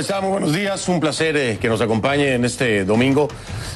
¿Cómo está? Muy buenos días. Un placer que nos acompañe en este domingo.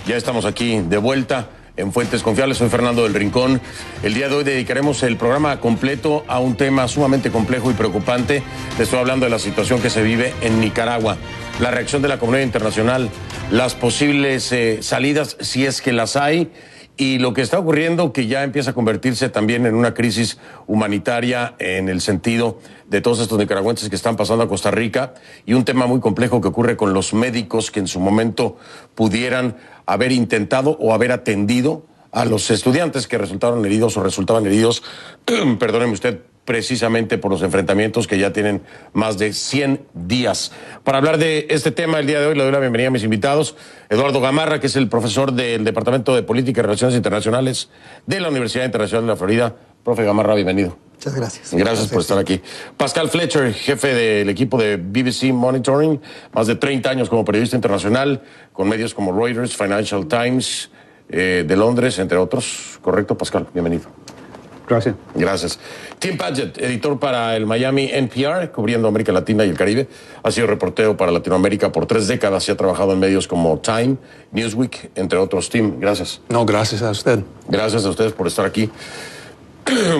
Ya estamos aquí de vuelta en Fuentes Confiables. Soy Fernando del Rincón. El día de hoy dedicaremos el programa completo a un tema sumamente complejo y preocupante. Le estoy hablando de la situación que se vive en Nicaragua, la reacción de la comunidad internacional, las posibles salidas, si es que las hay, y lo que está ocurriendo, que ya empieza a convertirse también en una crisis humanitaria en el sentido de todos estos nicaragüenses que están pasando a Costa Rica, y un tema muy complejo que ocurre con los médicos que en su momento pudieran haber intentado o haber atendido a los estudiantes que resultaron heridos o resultaban heridos, perdóneme usted, precisamente por los enfrentamientos que ya tienen más de 100 días. Para hablar de este tema el día de hoy le doy la bienvenida a mis invitados. Eduardo Gamarra, que es el profesor del Departamento de Política y Relaciones Internacionales de la Universidad Internacional de la Florida. Profe Gamarra, bienvenido. Muchas gracias. Gracias por estar aquí. Pascal Fletcher, jefe del equipo de BBC Monitoring, más de 30 años como periodista internacional, con medios como Reuters, Financial Times, de Londres, entre otros. Correcto, Pascal, bienvenido. Gracias. Gracias. Tim Padgett, editor para el Miami NPR, cubriendo América Latina y el Caribe. Ha sido reportero para Latinoamérica por 3 décadas y ha trabajado en medios como Time, Newsweek, entre otros. Tim, gracias. No, gracias a usted. Gracias a ustedes por estar aquí.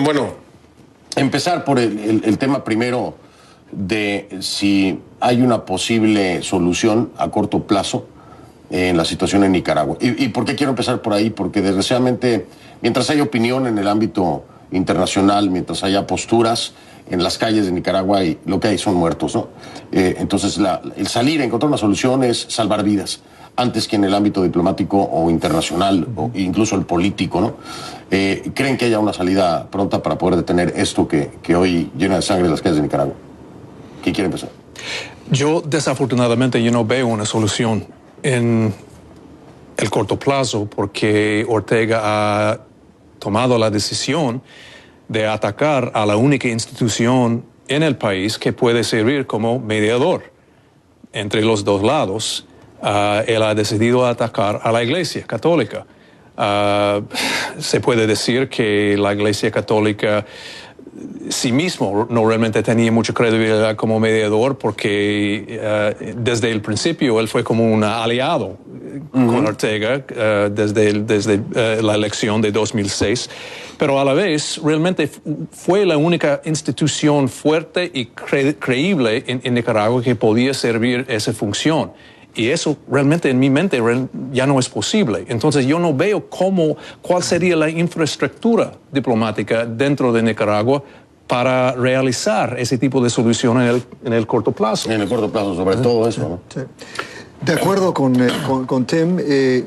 Bueno, empezar por el tema primero de si hay una posible solución a corto plazo en la situación en Nicaragua. ¿Y por qué quiero empezar por ahí? Porque desgraciadamente, mientras hay opinión en el ámbito internacional, mientras haya posturas en las calles de Nicaragua, y lo que hay son muertos, ¿no? Entonces, el salir a encontrar una solución es salvar vidas, antes que en el ámbito diplomático o internacional, o incluso el político, ¿no? ¿Creen que haya una salida pronta para poder detener esto que hoy llena de sangre las calles de Nicaragua? ¿Quién quiere empezar? Yo, desafortunadamente, no veo una solución en el corto plazo, porque Ortega ha tomado la decisión de atacar a la única institución en el país que puede servir como mediador entre los dos lados. Él ha decidido atacar a la Iglesia Católica. Se puede decir que la Iglesia Católica sí mismo no realmente tenía mucha credibilidad como mediador, porque desde el principio él fue como un aliado con Ortega desde la elección de 2006, pero a la vez realmente fue la única institución fuerte y creíble en Nicaragua que podía servir esa función. Y eso realmente en mi mente ya no es posible. Entonces yo no veo cuál sería la infraestructura diplomática dentro de Nicaragua para realizar ese tipo de solución en el corto plazo. En el corto plazo, sobre todo eso, ¿no? Sí. De acuerdo con Tim,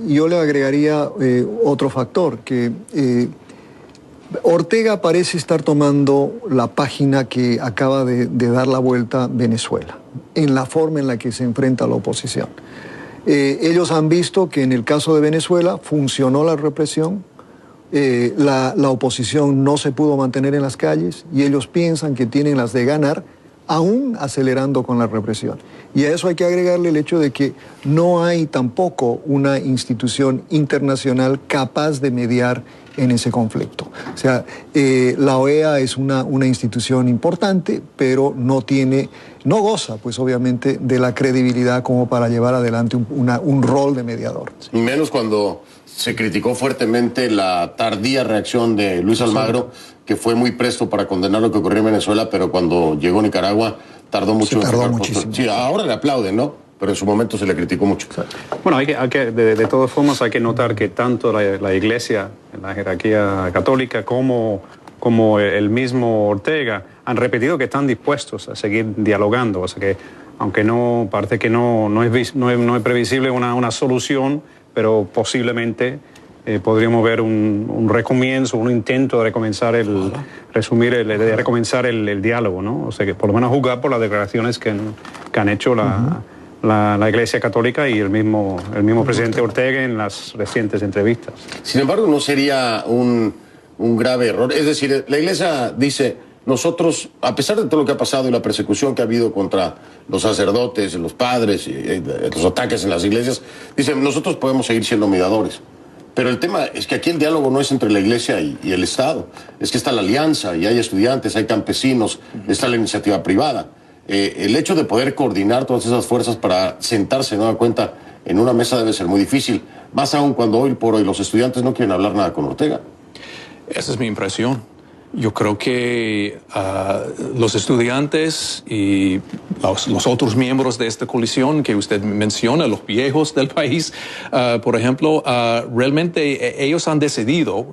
yo le agregaría otro factor, que Ortega parece estar tomando la página que acaba de dar la vuelta Venezuela, en la forma en la que se enfrenta a la oposición. Ellos han visto que en el caso de Venezuela funcionó la represión, la oposición no se pudo mantener en las calles, y ellos piensan que tienen las de ganar, aún acelerando con la represión. Y a eso hay que agregarle el hecho de que no hay tampoco una institución internacional capaz de mediar en ese conflicto. O sea, la OEA es una institución importante, pero no goza, pues obviamente, de la credibilidad como para llevar adelante un rol de mediador. Y menos cuando se criticó fuertemente la tardía reacción de Luis Almagro, que fue muy presto para condenar lo que ocurrió en Venezuela, pero cuando llegó a Nicaragua tardó mucho. Tardó muchísimo. Sí, ahora le aplauden, ¿no? Pero en su momento se le criticó mucho. Bueno, de todas formas hay que notar que tanto la Iglesia, la jerarquía católica, como el mismo Ortega han repetido que están dispuestos a seguir dialogando. O sea que, aunque parece que no es previsible una solución, pero posiblemente podríamos ver un recomienzo, un intento de recomenzar el diálogo, ¿no? O sea que por lo menos juzgar por las declaraciones que han hecho la Iglesia Católica y el mismo presidente Ortega en las recientes entrevistas. Sin embargo, no sería un grave error. Es decir, la Iglesia dice, nosotros, a pesar de todo lo que ha pasado y la persecución que ha habido contra los sacerdotes, los padres, y los ataques en las iglesias, dicen, nosotros podemos seguir siendo mediadores. Pero el tema es que aquí el diálogo no es entre la Iglesia y el Estado. Es que está la alianza, y hay estudiantes, hay campesinos, está la iniciativa privada. el hecho de poder coordinar todas esas fuerzas para sentarse de nueva cuenta en una mesa debe ser muy difícil, más aún cuando hoy por hoy los estudiantes no quieren hablar nada con Ortega. Esa es mi impresión. Yo creo que los estudiantes y los otros miembros de esta coalición que usted menciona, los viejos del país, por ejemplo, realmente ellos han decidido,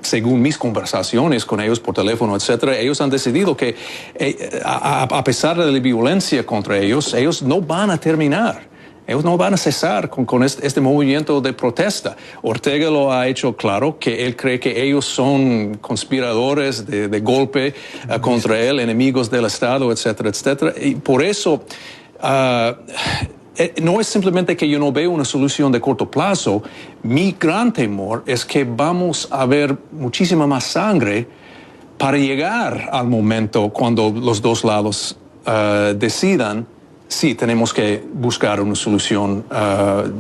según mis conversaciones con ellos por teléfono, etcétera, ellos han decidido que a pesar de la violencia contra ellos no van a terminar. Ellos no van a cesar con este movimiento de protesta. Ortega lo ha hecho claro, que él cree que ellos son conspiradores de golpe contra él, enemigos del Estado, etcétera, etcétera. Y por eso no es simplemente que yo no veo una solución de corto plazo. Mi gran temor es que vamos a ver muchísima más sangre para llegar al momento cuando los dos lados decidan. Sí, tenemos que buscar una solución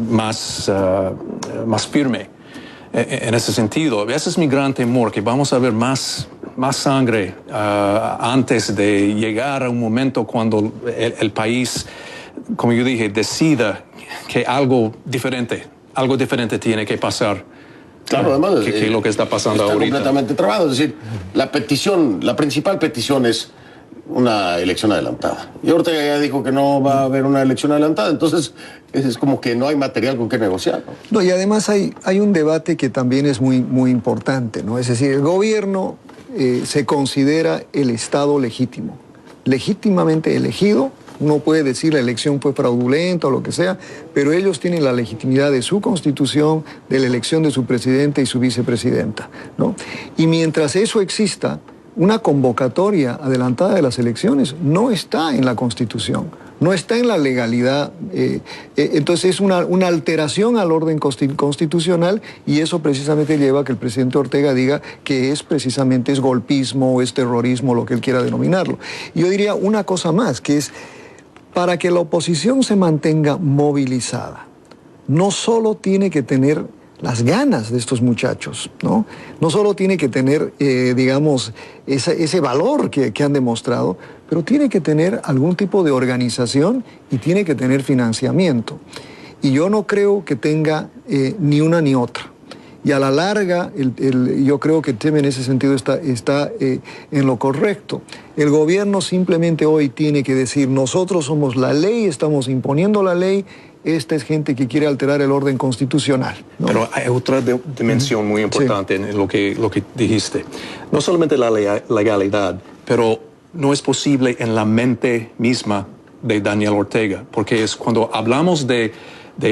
más firme en ese sentido. Ese es mi gran temor, que vamos a ver más sangre antes de llegar a un momento cuando el país, como yo dije, decida que algo diferente tiene que pasar. Claro, además que lo que está pasando está ahorita. Completamente trabado. Es decir, la principal petición es una elección adelantada. Y Ortega ya dijo que no va a haber una elección adelantada, entonces es como que no hay material con qué negociar, ¿no? No, y además hay un debate que también es muy, muy importante, ¿no? Es decir, el gobierno se considera el Estado legítimo, legítimamente elegido. Uno puede decir la elección fue fraudulenta o lo que sea, pero ellos tienen la legitimidad de su constitución, de la elección de su presidente y su vicepresidenta, ¿no? Y mientras eso exista, una convocatoria adelantada de las elecciones no está en la Constitución, no está en la legalidad. Entonces es una alteración al orden constitucional, y eso precisamente lleva a que el presidente Ortega diga que es golpismo o es terrorismo, lo que él quiera denominarlo. Y yo diría una cosa más, que es para que la oposición se mantenga movilizada, no solo tiene que tener las ganas de estos muchachos, ¿no? No solo tiene que tener, digamos, ese valor que han demostrado, pero tiene que tener algún tipo de organización y tiene que tener financiamiento. Y yo no creo que tenga ni una ni otra. Y a la larga, yo creo que Tim en ese sentido está en lo correcto. El gobierno simplemente hoy tiene que decir: nosotros somos la ley, estamos imponiendo la ley. Esta es gente que quiere alterar el orden constitucional, ¿no? Pero hay otra dimensión muy importante en lo que dijiste. No solamente la legalidad, pero no es posible en la mente misma de Daniel Ortega, porque es cuando hablamos de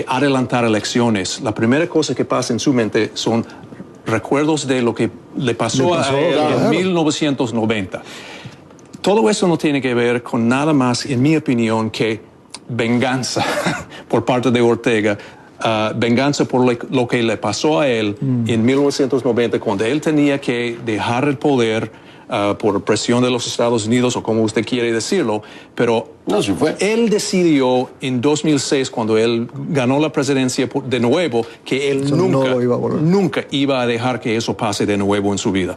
adelantar elecciones, la primera cosa que pasa en su mente son recuerdos de lo que le pasó a él en 1990. Todo eso no tiene que ver con nada más, en mi opinión, que venganza por parte de Ortega, venganza por lo que le pasó a él en 1990, cuando él tenía que dejar el poder por presión de los Estados Unidos, o como usted quiere decirlo, pero no, sí fue. Él decidió en 2006, cuando él ganó la presidencia de nuevo, que él nunca iba a dejar que eso pase de nuevo en su vida.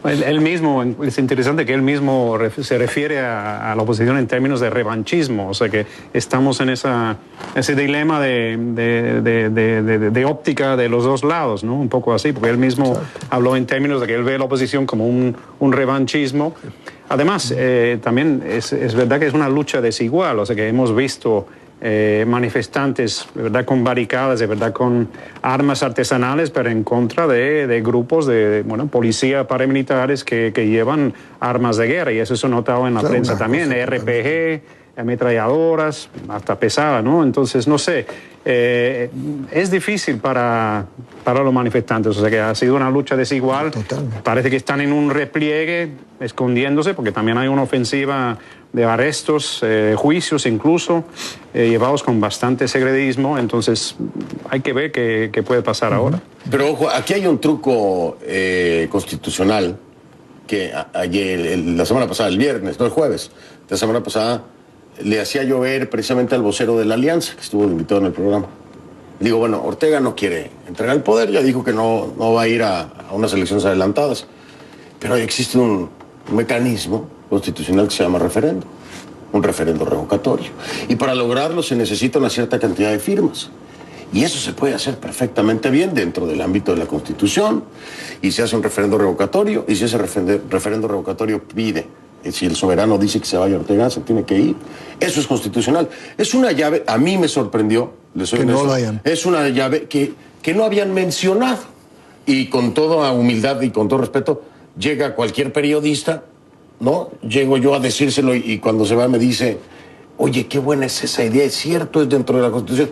Él mismo, es interesante que él mismo se refiere a la oposición en términos de revanchismo, o sea que estamos en ese dilema de óptica de los dos lados, ¿no? Un poco así, porque él mismo habló en términos de que él ve a la oposición como un revanchismo. Además, también es verdad que es una lucha desigual, o sea que hemos visto manifestantes, de verdad, con barricadas, de verdad, con armas artesanales, pero en contra de grupos de policía paramilitares que llevan armas de guerra, y eso se ha notado en la prensa también, RPG, ametralladoras, hasta pesada, ¿no? Entonces, no sé, es difícil para los manifestantes, o sea que ha sido una lucha desigual. Totalmente. Parece que están en un repliegue, escondiéndose, porque también hay una ofensiva de arrestos, juicios incluso, llevados con bastante segredismo. Entonces hay que ver qué puede pasar ahora. Pero ojo, aquí hay un truco constitucional que ayer, la semana pasada, el viernes, no el jueves, la semana pasada, le hacía llover precisamente al vocero de la Alianza, que estuvo invitado en el programa. Digo, bueno, Ortega no quiere entregar el poder, ya dijo que no va a ir a unas elecciones adelantadas, pero existe un mecanismo constitucional que se llama referendo. un referendo revocatorio. Y para lograrlo se necesita una cierta cantidad de firmas. Y eso se puede hacer perfectamente bien dentro del ámbito de la Constitución. Y se hace un referendo revocatorio, y si ese referendo revocatorio pide, si el soberano dice que se vaya Ortega, se tiene que ir. Eso es constitucional. Es una llave, a mí me sorprendió, les soy honesto, es una llave que no habían mencionado. Y con toda humildad y con todo respeto, llega cualquier periodista, ¿no? Llego yo a decírselo y cuando se va me dice, oye, qué buena es esa idea, es cierto, es dentro de la Constitución.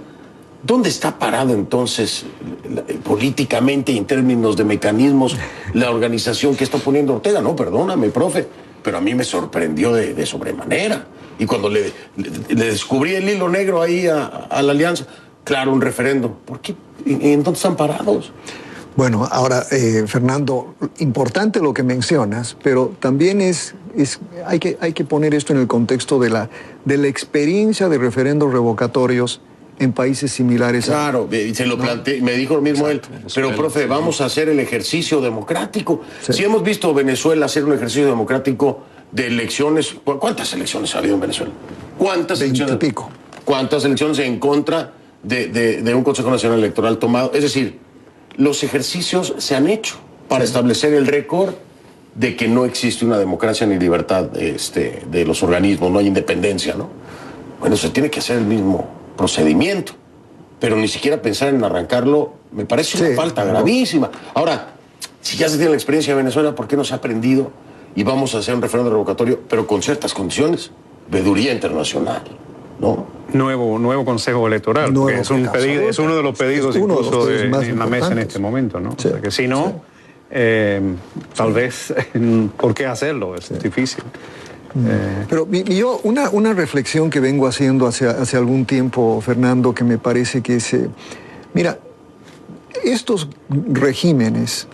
¿Dónde está parado entonces políticamente y en términos de mecanismos la organización que está poniendo Ortega? No, perdóname, profe, pero a mí me sorprendió de sobremanera. Y cuando le descubrí el hilo negro ahí a la alianza, claro, un referendo. ¿Por qué? ¿En dónde están parados? Bueno, ahora, Fernando, importante lo que mencionas, pero también hay que poner esto en el contexto de la experiencia de referendos revocatorios en países similares. Claro, se lo planteé, me dijo lo mismo él, pero profe, vamos a hacer el ejercicio democrático. Sí. Si hemos visto Venezuela hacer un ejercicio democrático de elecciones, ¿cuántas elecciones ha habido en Venezuela? ¿Cuántas 20 elecciones? y pico. ¿Cuántas elecciones en contra de un Consejo Nacional Electoral tomado? Es decir, los ejercicios se han hecho para establecer el récord de que no existe una democracia ni libertad de los organismos, no hay independencia, ¿no? Bueno, se tiene que hacer el mismo procedimiento, pero ni siquiera pensar en arrancarlo me parece una falta gravísima. Ahora, si ya se tiene la experiencia de Venezuela, ¿por qué no se ha aprendido? Y vamos a hacer un referendo revocatorio, pero con ciertas condiciones, veeduría internacional, ¿no? Nuevo Consejo Electoral, que es uno de los pedidos incluso en la mesa en este momento, ¿no? Sí. O sea que si no, tal vez, ¿por qué hacerlo? Es difícil. Pero yo, una reflexión que vengo haciendo hace algún tiempo, Fernando, que me parece que es... mira, estos regímenes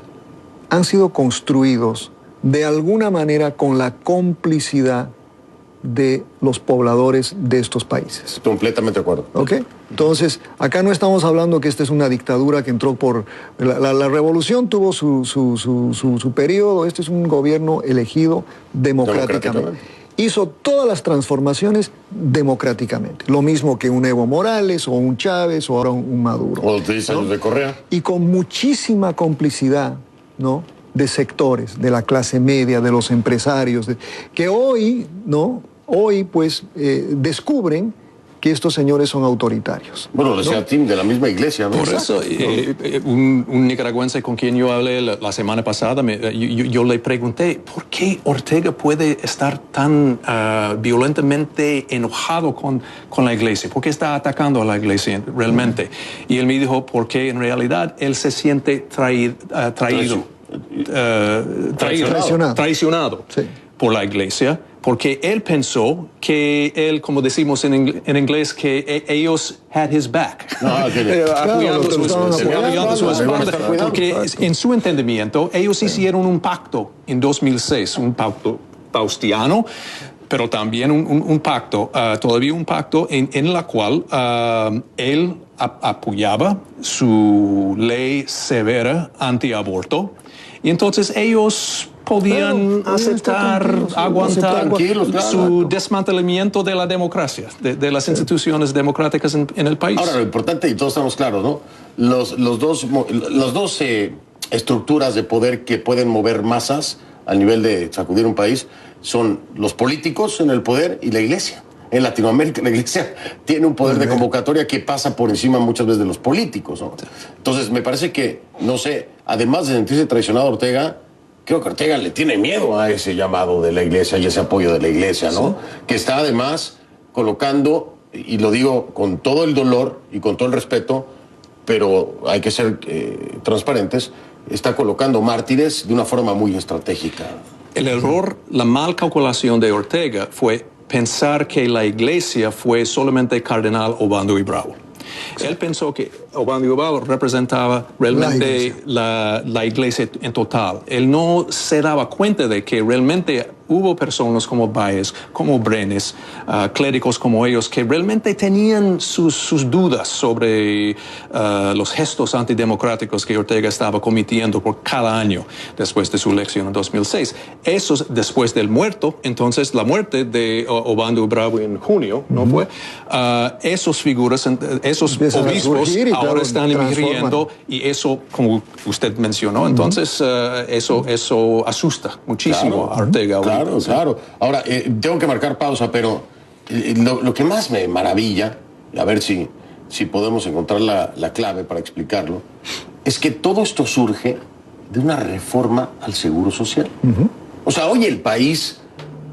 han sido construidos de alguna manera con la complicidad de los pobladores de estos países. Completamente de acuerdo. ¿Ok? Entonces, acá no estamos hablando que esta es una dictadura que entró por... La revolución tuvo su periodo, este es un gobierno elegido democráticamente. Hizo todas las transformaciones democráticamente. Lo mismo que un Evo Morales o un Chávez o ahora un Maduro. O 10 años de Correa. Y con muchísima complicidad, ¿no?, de sectores, de la clase media, de los empresarios, que hoy, ¿no?, pues descubren que estos señores son autoritarios. Bueno, decía Tim, de la misma iglesia, ¿no? Por eso, un nicaragüense con quien yo hablé la semana pasada, yo le pregunté, ¿por qué Ortega puede estar tan violentamente enojado con la iglesia? ¿Por qué está atacando a la iglesia realmente? Y él me dijo, porque en realidad él se siente traicionado sí, por la iglesia, porque él pensó que él, como decimos en inglés, que ellos had his back, apoyando su espalda, porque en su entendimiento ellos hicieron un pacto en 2006, un pacto faustiano, pero también un pacto, todavía un pacto en la cual él apoyaba su ley severa antiaborto, y entonces ellos podían aguantar su desmantelamiento de la democracia, de las instituciones democráticas en el país. Ahora, lo importante, y todos estamos claros, ¿no? Los dos estructuras de poder que pueden mover masas al nivel de sacudir un país son los políticos en el poder y la iglesia. En Latinoamérica la iglesia tiene un poder de convocatoria que pasa por encima muchas veces de los políticos, ¿no? Entonces me parece que, no sé, además de sentirse traicionado a Ortega, creo que Ortega le tiene miedo a ese llamado de la iglesia y ese apoyo de la iglesia, ¿no? Sí. Que está además colocando, y lo digo con todo el dolor y con todo el respeto, pero hay que ser transparentes, está colocando mártires de una forma muy estratégica. El error, la mal calculación de Ortega fue pensar que la iglesia fue solamente Cardenal Obando y Bravo. Sí. Él pensó que Obando y Bravo representaba realmente la iglesia en total. Él no se daba cuenta de que realmente hubo personas como Baez, como Brenes, clérigos como ellos, que realmente tenían sus dudas sobre los gestos antidemocráticos que Ortega estaba cometiendo por cada año después de su elección en 2006. Esos, después del muerto, entonces la muerte de Obando Bravo en junio, ¿no fue? Esos figuras, esos obispos ahora están emergiendo y eso, como usted mencionó, entonces eso asusta muchísimo a Ortega. Claro, ¿Sí? claro. Ahora, tengo que marcar pausa, pero lo que más me maravilla, a ver si podemos encontrar la clave para explicarlo, es que todo esto surge de una reforma al Seguro Social. O sea, hoy el país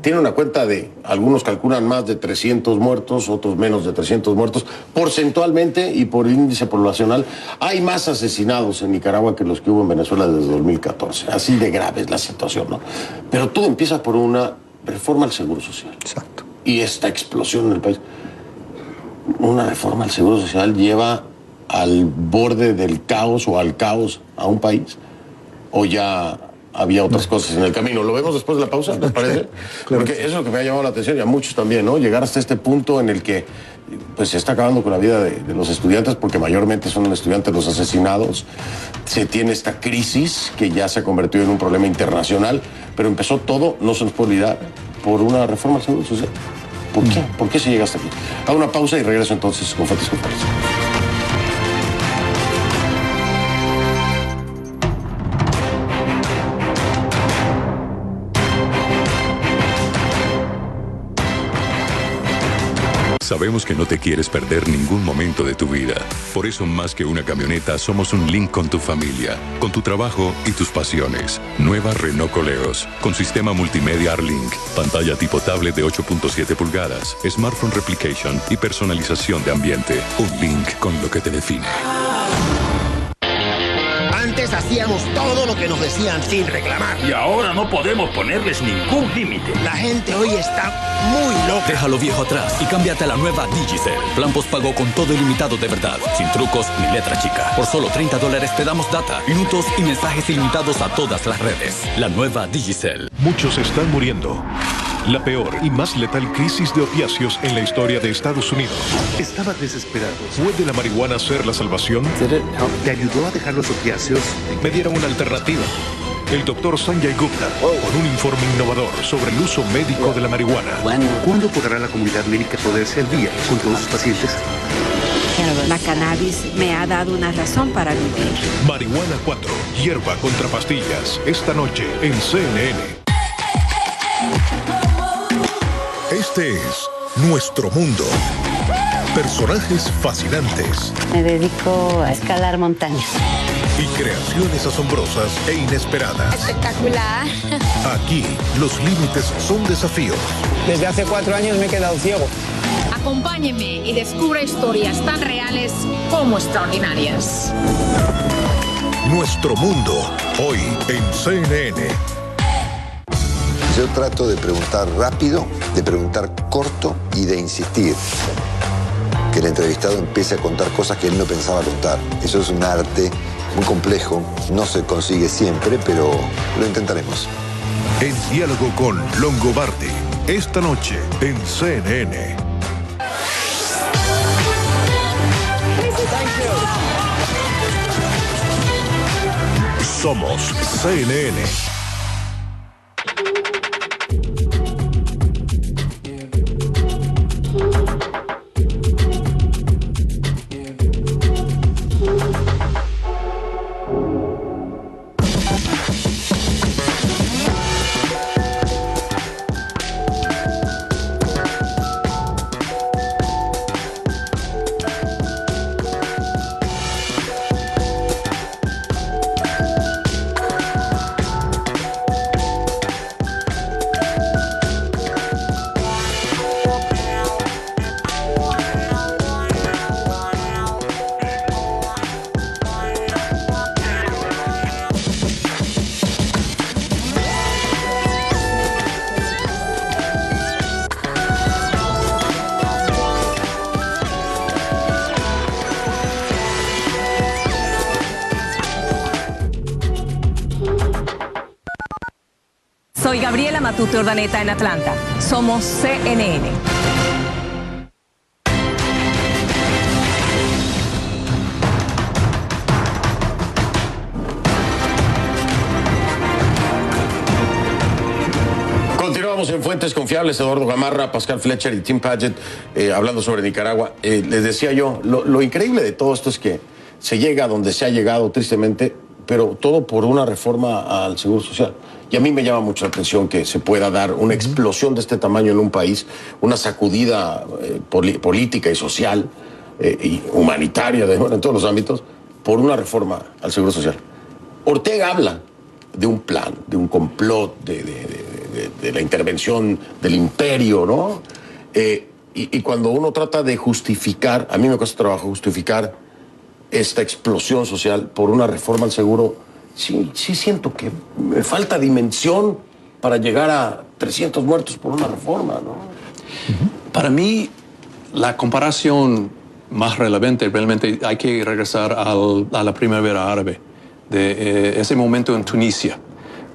tiene una cuenta de, algunos calculan más de 300 muertos, otros menos de 300 muertos. Porcentualmente y por índice poblacional, hay más asesinados en Nicaragua que los que hubo en Venezuela desde 2014. Así de grave es la situación, ¿no? Pero todo empieza por una reforma al Seguro Social. Exacto. Y esta explosión en el país. Una reforma al Seguro Social lleva al borde del caos o al caos a un país. O ya había otras cosas en el camino. ¿Lo vemos después de la pausa, les parece? Claro. Porque eso es lo que me ha llamado la atención y a muchos también, ¿no? Llegar hasta este punto en el que pues se está acabando con la vida de los estudiantes, porque mayormente son estudiantes los asesinados. Se tiene esta crisis que ya se ha convertido en un problema internacional, pero empezó todo, no se nos puede olvidar, por una reforma al Seguro Social. ¿Por qué? ¿Por qué se llega hasta aquí? Hago una pausa y regreso entonces con Fuentes Confiables. Sabemos que no te quieres perder ningún momento de tu vida. Por eso, más que una camioneta, somos un link con tu familia, con tu trabajo y tus pasiones. Nueva Renault Coleos, con sistema multimedia R-Link, pantalla tipo tablet de 8.7 pulgadas, smartphone replication y personalización de ambiente. Un link con lo que te define. Antes hacíamos todo lo que nos decían sin reclamar. Y ahora no podemos ponerles ningún límite. La gente hoy está muy loca. Deja lo viejo atrás y cámbiate a la nueva Digicel. Plan postpago con todo ilimitado de verdad, sin trucos ni letra chica. Por solo $30 te damos data, minutos y mensajes ilimitados a todas las redes. La nueva Digicel. Muchos están muriendo. La peor y más letal crisis de opiáceos en la historia de Estados Unidos. Estaba desesperado. ¿Puede la marihuana ser la salvación? ¿Te ayudó a dejar los opiáceos? Me dieron una alternativa. El doctor Sanjay Gupta, con un informe innovador sobre el uso médico de la marihuana. ¿Cuándo podrá la comunidad médica poderse al día con todos sus pacientes? La cannabis me ha dado una razón para vivir. Marihuana 4, hierba contra pastillas. Esta noche en CNN. Este es Nuestro Mundo. Personajes fascinantes. Me dedico a escalar montañas. Y creaciones asombrosas e inesperadas. Espectacular. Aquí, los límites son desafíos. Desde hace 4 años me he quedado ciego. Acompáñeme y descubra historias tan reales como extraordinarias. Nuestro Mundo, hoy en CNN. Yo trato de preguntar rápido, de preguntar corto y de insistir. Que el entrevistado empiece a contar cosas que él no pensaba contar. Eso es un arte muy complejo, no se consigue siempre, pero lo intentaremos. En diálogo con Longobardi, esta noche en CNN. Somos CNN. Soy Gabriela Matute Urdaneta en Atlanta. Somos CNN. Continuamos en Fuentes Confiables, Eduardo Gamarra, Pascal Fletcher y Tim Padgett, hablando sobre Nicaragua. Les decía yo, lo increíble de todo esto es que se llega a donde se ha llegado, tristemente, pero todo por una reforma al Seguro Social. Y a mí me llama mucho la atención que se pueda dar una explosión de este tamaño en un país, una sacudida política y social y humanitaria, en todos los ámbitos, por una reforma al Seguro Social. Ortega habla de un plan, de un complot, de la intervención del imperio, ¿no? Y cuando uno trata de justificar, a mí me cuesta trabajo justificar esta explosión social por una reforma al seguro, sí siento que me falta dimensión para llegar a 300 muertos por una reforma, ¿no? Para mí, la comparación más relevante, realmente hay que regresar a la primavera árabe, de ese momento en Tunisia,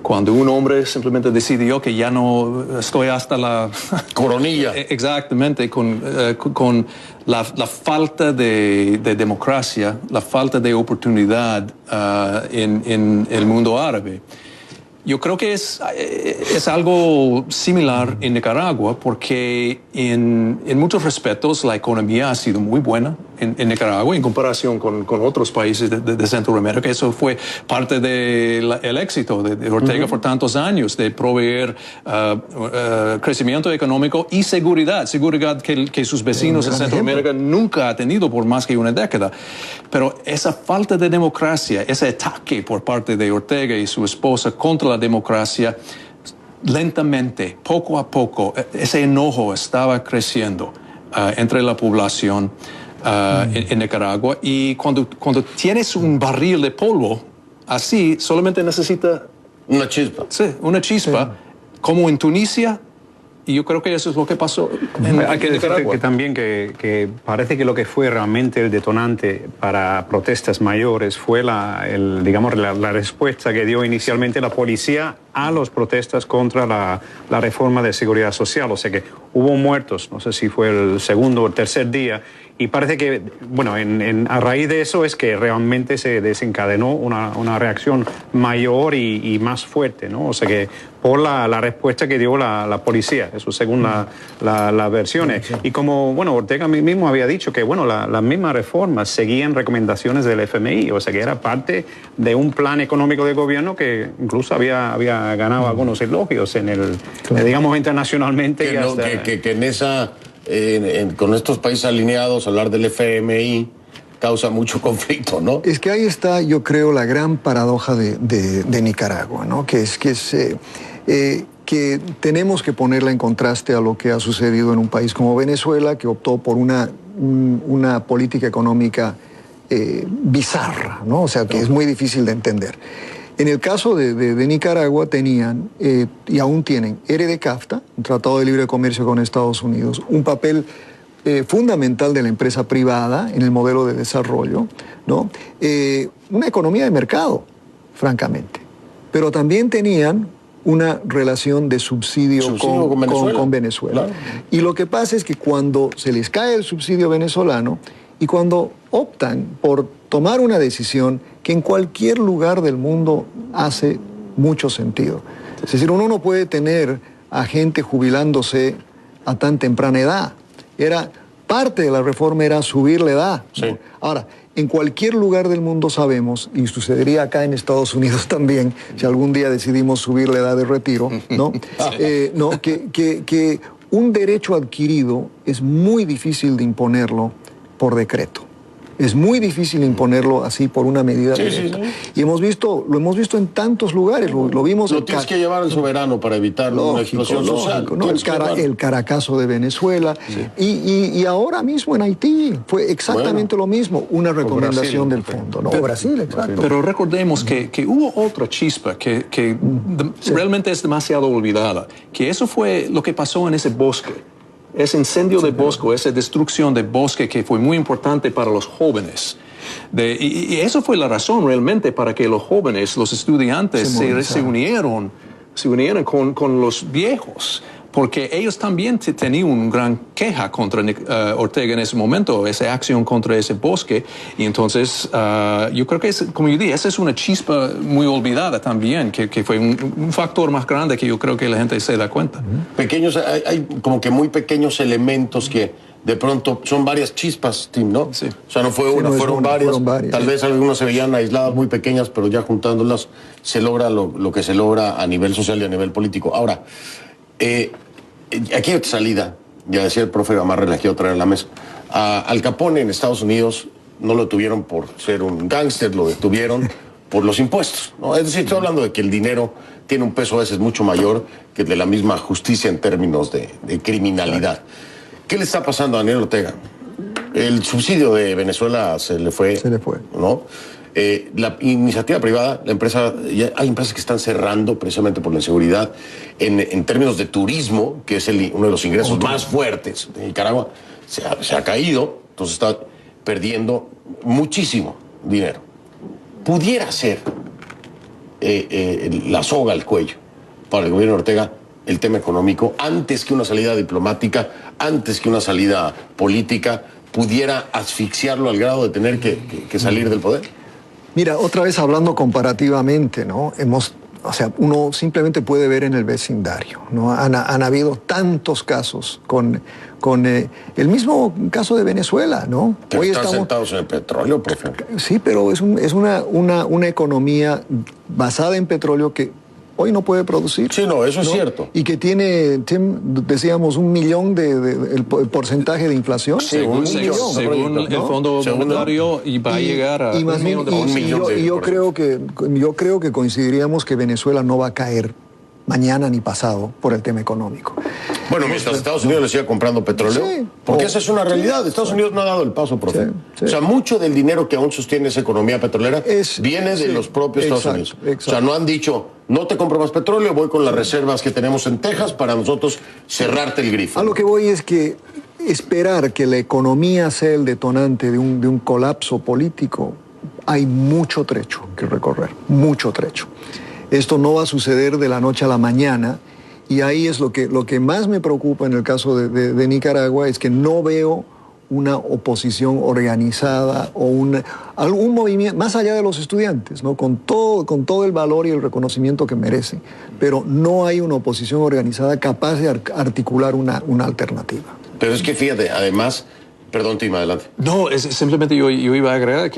cuando un hombre simplemente decidió que ya no estoy hasta la coronilla. Exactamente, con la falta de democracia, la falta de oportunidad en el mundo árabe. Yo creo que es algo similar en Nicaragua, porque en muchos respetos la economía ha sido muy buena en Nicaragua en comparación con otros países de Centroamérica. Eso fue parte del éxito de Ortega por tantos años, de proveer crecimiento económico y seguridad que sus vecinos de Centroamérica nunca ha tenido por más que una década. Pero esa falta de democracia, ese ataque por parte de Ortega y su esposa contra la democracia, lentamente, poco a poco, ese enojo estaba creciendo entre la población en Nicaragua, y cuando tienes un barril de polvo así, solamente necesita una chispa. Sí, una chispa, como en Tunisia. Y yo creo que eso es lo que pasó en Hay que decir Nicaragua. que también que parece que lo que fue realmente el detonante para protestas mayores fue la respuesta que dio inicialmente la policía a las protestas contra la reforma de seguridad social. O sea que hubo muertos, no sé si fue el segundo o el tercer día, y parece que, bueno, a raíz de eso es que realmente se desencadenó una reacción mayor y más fuerte, ¿no? O sea que por la respuesta que dio la policía, eso según las versiones. Y como, bueno, Ortega mismo había dicho que, bueno, las mismas reformas seguían recomendaciones del FMI, o sea que era parte de un plan económico de gobierno que incluso había ganado algunos elogios digamos, internacionalmente. Que en esa... con estos países alineados, hablar del FMI causa mucho conflicto, ¿no? Es que ahí está, yo creo, la gran paradoja de Nicaragua, ¿no? Que tenemos que ponerla en contraste a lo que ha sucedido en un país como Venezuela, que optó por una política económica bizarra, ¿no? O sea, que es muy difícil de entender. En el caso de Nicaragua tenían y aún tienen ERE-DE-CAFTA, un tratado de libre comercio con Estados Unidos, un papel fundamental de la empresa privada en el modelo de desarrollo, ¿no? Una economía de mercado, francamente. Pero también tenían una relación de subsidio con Venezuela. Claro. Y lo que pasa es que cuando se les cae el subsidio venezolano y cuando optan por tomar una decisión que en cualquier lugar del mundo hace mucho sentido. Es decir, uno no puede tener a gente jubilándose a tan temprana edad. Parte de la reforma era subir la edad. Sí. Ahora, en cualquier lugar del mundo sabemos, y sucedería acá en Estados Unidos también, si algún día decidimos subir la edad de retiro, ¿no? Que un derecho adquirido es muy difícil de imponerlo por decreto. Es muy difícil imponerlo así por una medida directa. Sí. Y lo hemos visto en tantos lugares, lo vimos. Lo tienes que llevar al soberano para evitar una explosión social. ¿No? El Caracazo de Venezuela. Sí. Y ahora mismo en Haití fue exactamente lo mismo, una recomendación del fondo. ¿No? Brasil, exacto. Pero recordemos que hubo otra chispa que realmente es demasiado olvidada, que eso fue lo que pasó en ese bosque. Ese incendio de bosque, esa destrucción de bosque que fue muy importante para los jóvenes. Y eso fue la razón realmente para que los jóvenes, los estudiantes, se unieron se unieran con los viejos, porque ellos también tenían una gran queja contra Ortega en ese momento, esa acción contra ese bosque, y entonces yo creo que, como yo dije, esa es una chispa muy olvidada también, que fue un factor más grande que yo creo que la gente se da cuenta. Pequeños, hay como que muy pequeños elementos que de pronto son varias chispas, Tim, ¿no? Sí. O sea, no fue una, fueron varias. Tal vez algunas se veían aisladas, muy pequeñas, pero ya juntándolas se logra lo que se logra a nivel social y a nivel político. Ahora, aquí hay otra salida, ya decía el profe Gamarra, la quiero traer a la mesa. Al Capone en Estados Unidos no lo detuvieron por ser un gángster, lo detuvieron por los impuestos, ¿no? Es decir, estoy hablando de que el dinero tiene un peso a veces mucho mayor que el de la misma justicia en términos de criminalidad. ¿Qué le está pasando a Daniel Ortega? El subsidio de Venezuela se le fue. ¿No? La iniciativa privada, hay empresas que están cerrando precisamente por la inseguridad. En términos de turismo, que es uno de los ingresos más fuertes de Nicaragua, se ha caído, entonces está perdiendo muchísimo dinero. Pudiera ser la soga al cuello para el gobierno de Ortega el tema económico, antes que una salida diplomática, antes que una salida política, pudiera asfixiarlo al grado de tener que salir del poder. Mira, otra vez hablando comparativamente, ¿no? Uno simplemente puede ver en el vecindario, ¿no? Han habido tantos casos con el mismo caso de Venezuela, ¿no? Hoy están sentados en el petróleo, profe. Sí, pero es una economía basada en petróleo que hoy no puede producir. Sí, no, eso es cierto. Y que tiene, decíamos, 1 millón el porcentaje de inflación. Según el Fondo Monetario, y va a llegar a un millón de yo creo que coincidiríamos que Venezuela no va a caer mañana ni pasado por el tema económico. Bueno, mientras Estados Unidos le siga comprando petróleo, porque esa es una realidad. Estados Unidos no ha dado el paso, profe. O sea, mucho del dinero que aún sostiene esa economía petrolera viene de los propios Estados Unidos. O sea, no han dicho, no te compro más petróleo, voy con las reservas que tenemos en Texas para nosotros cerrarte el grifo. A lo que voy es que esperar que la economía sea el detonante de un colapso político, hay mucho trecho que recorrer, mucho trecho. Esto no va a suceder de la noche a la mañana, y ahí es lo que más me preocupa en el caso de Nicaragua, es que no veo una oposición organizada o algún movimiento, más allá de los estudiantes, ¿no? con todo el valor y el reconocimiento que merecen, pero no hay una oposición organizada capaz de articular una alternativa. Pero es que fíjate, además, perdón, Tim, adelante. No, simplemente yo iba a agregar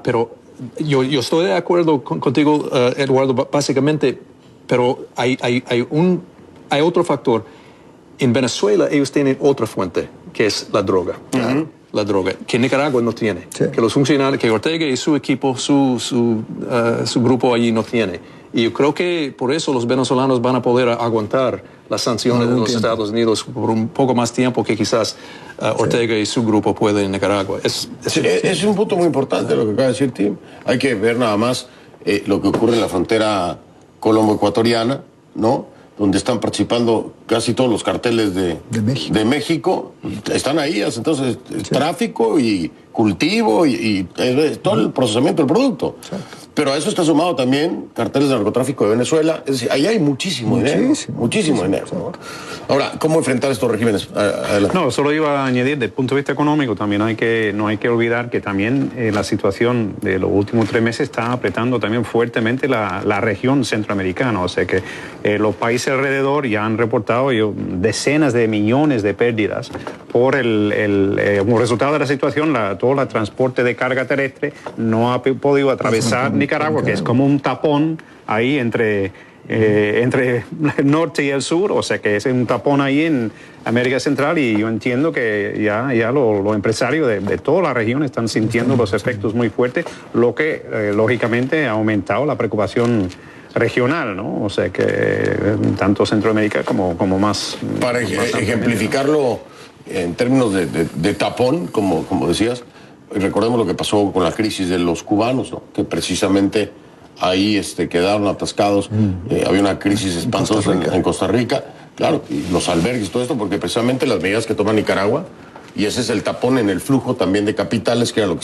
pero yo estoy de acuerdo contigo, Eduardo, básicamente, pero hay otro factor. En Venezuela ellos tienen otra fuente, que es la droga. La droga, que Nicaragua no tiene. Sí. Que los funcionarios, que Ortega y su equipo, su grupo allí no tiene. Y yo creo que por eso los venezolanos van a poder aguantar las sanciones de los Estados Unidos por un poco más tiempo que quizás Ortega y su grupo pueden en Nicaragua. Es un punto muy importante lo que acaba de decir Tim. Hay que ver nada más lo que ocurre en la frontera colombo-ecuatoriana, ¿no? Donde están participando casi todos los carteles de México. Están ahí, entonces, tráfico y cultivo y todo el procesamiento del producto. Pero a eso está sumado también carteles de narcotráfico de Venezuela. Es decir, ahí hay muchísimo dinero. Muchísimo dinero. Ahora, ¿cómo enfrentar estos regímenes? Adelante. No, solo iba a añadir, desde el punto de vista económico, también no hay que olvidar que también la situación de los últimos 3 meses está apretando también fuertemente la región centroamericana. O sea que los países alrededor ya han reportado decenas de millones de pérdidas por como resultado de la situación. Todo el transporte de carga terrestre no ha podido atravesar Nicaragua, que es como un tapón ahí entre el norte y el sur, o sea que es un tapón ahí en América Central, y yo entiendo que ya los empresarios de toda la región están sintiendo los efectos muy fuertes, lo que lógicamente ha aumentado la preocupación regional, ¿no? O sea que tanto Centroamérica como más... Para ejemplificarlo en términos de tapón, como decías, recordemos lo que pasó con la crisis de los cubanos, ¿no? Que precisamente ahí quedaron atascados. Había una crisis espantosa en Costa Rica, claro, y los albergues y todo esto, porque precisamente las medidas que toma Nicaragua, y ese es el tapón en el flujo también de capitales, que era lo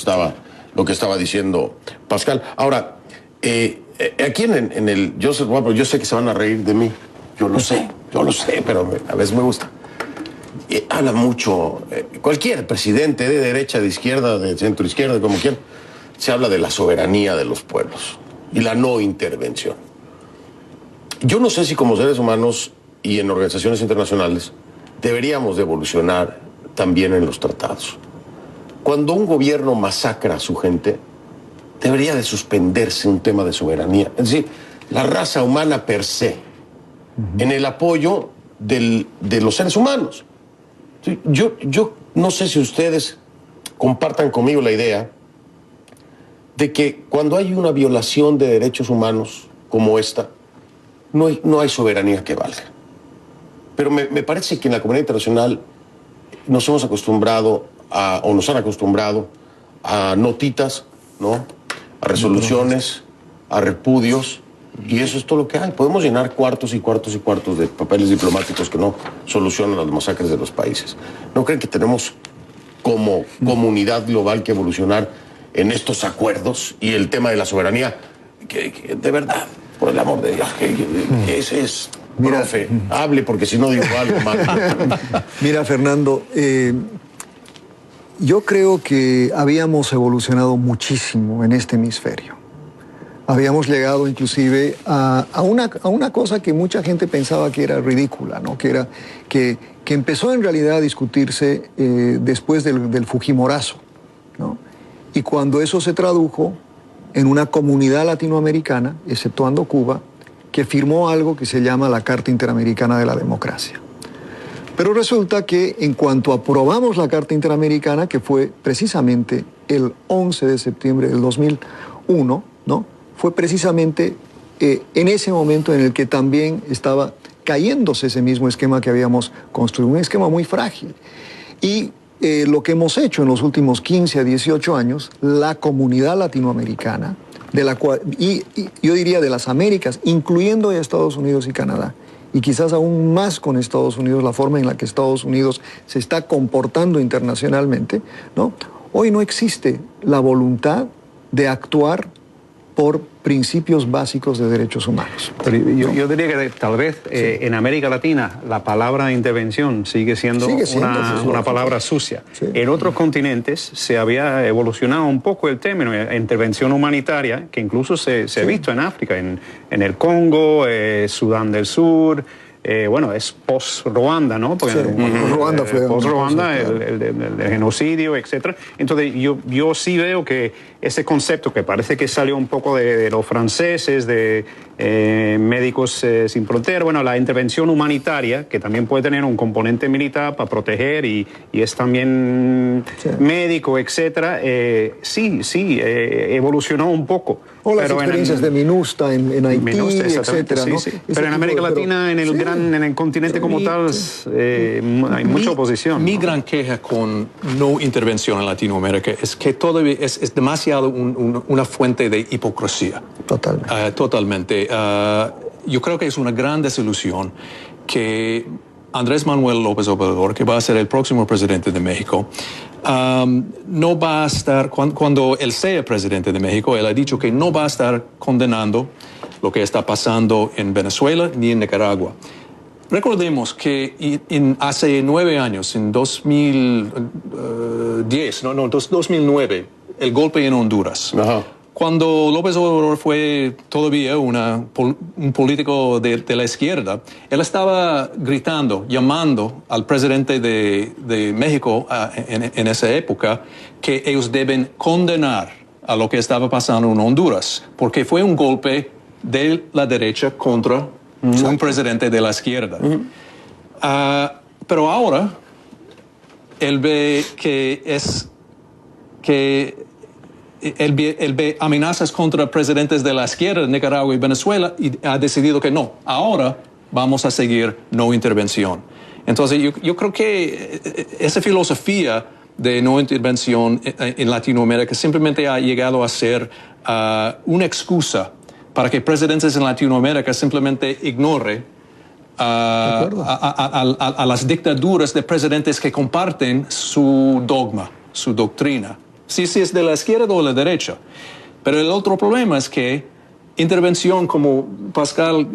que estaba diciendo Pascal. Ahora, Aquí en el yo sé que se van a reír de mí, yo lo sé, pero a veces me gusta. Habla mucho, cualquier presidente de derecha, de izquierda, de centro izquierda, como quieran, se habla de la soberanía de los pueblos y la no intervención. Yo no sé si como seres humanos y en organizaciones internacionales deberíamos de evolucionar también en los tratados. Cuando un gobierno masacra a su gente, debería de suspenderse un tema de soberanía. Es decir, la raza humana per se, en el apoyo de los seres humanos. Yo no sé si ustedes compartan conmigo la idea de que cuando hay una violación de derechos humanos como esta, no hay soberanía que valga. Pero me parece que en la comunidad internacional nos hemos acostumbrado o nos han acostumbrado a notitas, ¿no? A resoluciones, a repudios, y eso es todo lo que hay. Podemos llenar cuartos y cuartos y cuartos de papeles diplomáticos que no solucionan las masacres de los países. ¿No creen que tenemos como comunidad global que evolucionar en estos acuerdos y el tema de la soberanía? Que de verdad, por el amor de Dios, que ese es... Mira, profe, hable porque si no digo algo mal. Mira, Fernando, yo creo que habíamos evolucionado muchísimo en este hemisferio. Habíamos llegado inclusive a una cosa que mucha gente pensaba que era ridícula, ¿no? Que empezó en realidad a discutirse después del Fujimorazo, ¿no? Y cuando eso se tradujo en una comunidad latinoamericana, exceptuando Cuba, que firmó algo que se llama la Carta Interamericana de la Democracia. Pero resulta que en cuanto aprobamos la Carta Interamericana, que fue precisamente el 11 de septiembre del 2001, ¿no? Fue precisamente en ese momento en el que también estaba cayéndose ese mismo esquema que habíamos construido, un esquema muy frágil. Y lo que hemos hecho en los últimos 15 a 18 años, la comunidad latinoamericana, de la cual, y yo diría de las Américas, incluyendo a Estados Unidos y Canadá, y quizás aún más con Estados Unidos, la forma en la que Estados Unidos se está comportando internacionalmente, ¿no? Hoy no existe la voluntad de actuar por principios básicos de derechos humanos. Pero yo diría que tal vez en América Latina la palabra intervención sigue siendo una palabra sucia. Sí. En otros continentes se había evolucionado un poco el término intervención humanitaria, que incluso se ha visto en África, en el Congo, Sudán del Sur. Bueno, es post-Ruanda, ¿no? Porque Ruanda fue post-Ruanda, el genocidio, etc. Entonces, yo sí veo que ese concepto que parece que salió un poco de los franceses, de Médicos Sin Fronteras, bueno, la intervención humanitaria, que también puede tener un componente militar para proteger y es también médico, etc. Sí, evolucionó un poco. O las experiencias de MINUSTA en Haití, etcétera, ¿no? Sí. Pero en América Latina, en el continente como tal, hay mucha oposición. Mi gran queja con no intervención en Latinoamérica es que todavía es demasiado una fuente de hipocresía. Totalmente. Yo creo que es una gran desilusión que Andrés Manuel López Obrador, que va a ser el próximo presidente de México, no va a estar, cuando él sea presidente de México, él ha dicho que no va a estar condenando lo que está pasando en Venezuela ni en Nicaragua. Recordemos que hace 9 años, en 2009, el golpe en Honduras. Ajá. Cuando López Obrador fue todavía un político de la izquierda, él estaba gritando, llamando al presidente de México en esa época que ellos deben condenar a lo que estaba pasando en Honduras, porque fue un golpe de la derecha contra un presidente de la izquierda. Pero ahora él ve él ve amenazas contra presidentes de la izquierda, Nicaragua y Venezuela, y ha decidido que no, ahora vamos a seguir no intervención. Entonces yo creo que esa filosofía de no intervención en Latinoamérica simplemente ha llegado a ser una excusa para que presidentes en Latinoamérica simplemente ignoren a las dictaduras de presidentes que comparten su dogma, su doctrina. Si es de la izquierda o la derecha. Pero el otro problema es que intervención, como Pascal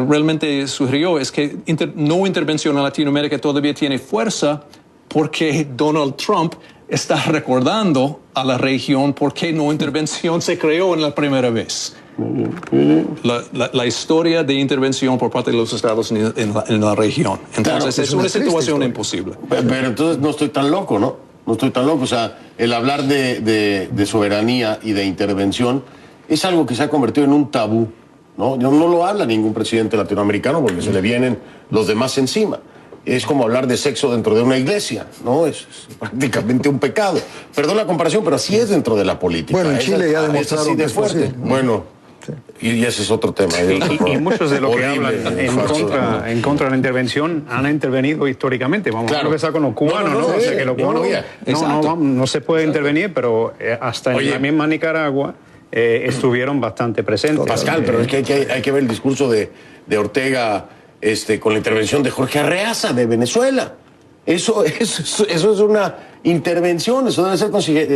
realmente sugirió, es que no intervención en Latinoamérica todavía tiene fuerza porque Donald Trump está recordando a la región por qué no intervención se creó en la primera vez. La historia de intervención por parte de los Estados Unidos en la región. Entonces, claro, es una situación imposible. Pero entonces no estoy tan loco, ¿no? No estoy tan loco. O sea, el hablar de soberanía y de intervención es algo que se ha convertido en un tabú, ¿no? No lo habla ningún presidente latinoamericano porque se le vienen los demás encima. Es como hablar de sexo dentro de una iglesia, ¿no? Es prácticamente un pecado. Perdón la comparación, pero así es dentro de la política. Bueno, en Chile ya demostraron así de fuerte. Bueno, sí. Y ese es otro tema. Y muchos de los que hablan en contra de la intervención han intervenido históricamente. Vamos a empezar con los cubanos, ¿no? O sea, que los cubanos no se puede intervenir, pero hasta en la misma Nicaragua estuvieron bastante presentes. Pascal, pero es que hay que ver el discurso de Ortega con la intervención de Jorge Arreaza de Venezuela. Eso es una intervención, eso debe ser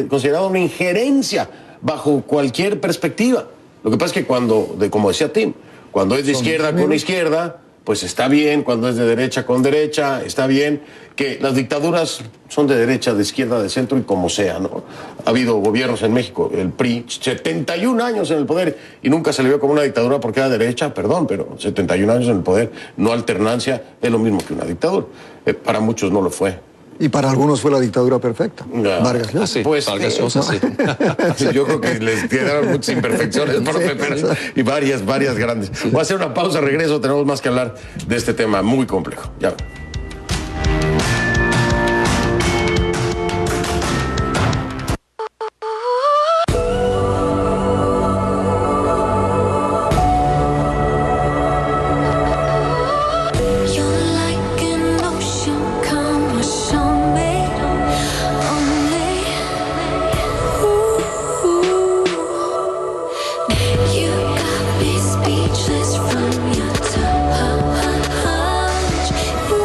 considerado una injerencia bajo cualquier perspectiva. Lo que pasa es que como decía Tim, cuando es de izquierda con izquierda, pues está bien, cuando es de derecha con derecha, está bien, que las dictaduras son de derecha, de izquierda, de centro y como sea, ¿no? Ha habido gobiernos en México, el PRI, 71 años en el poder y nunca se le vio como una dictadura porque era derecha, perdón, pero 71 años en el poder, no alternancia, es lo mismo que una dictadura. Para muchos no lo fue. Y para algunos fue la dictadura perfecta. Vargas Llosa. Sí, pues, Vargas Llosa, sí. Yo creo que les quedaron muchas imperfecciones, profe, pero, y varias grandes. Voy a hacer una pausa, regreso, tenemos más que hablar de este tema muy complejo. Ya.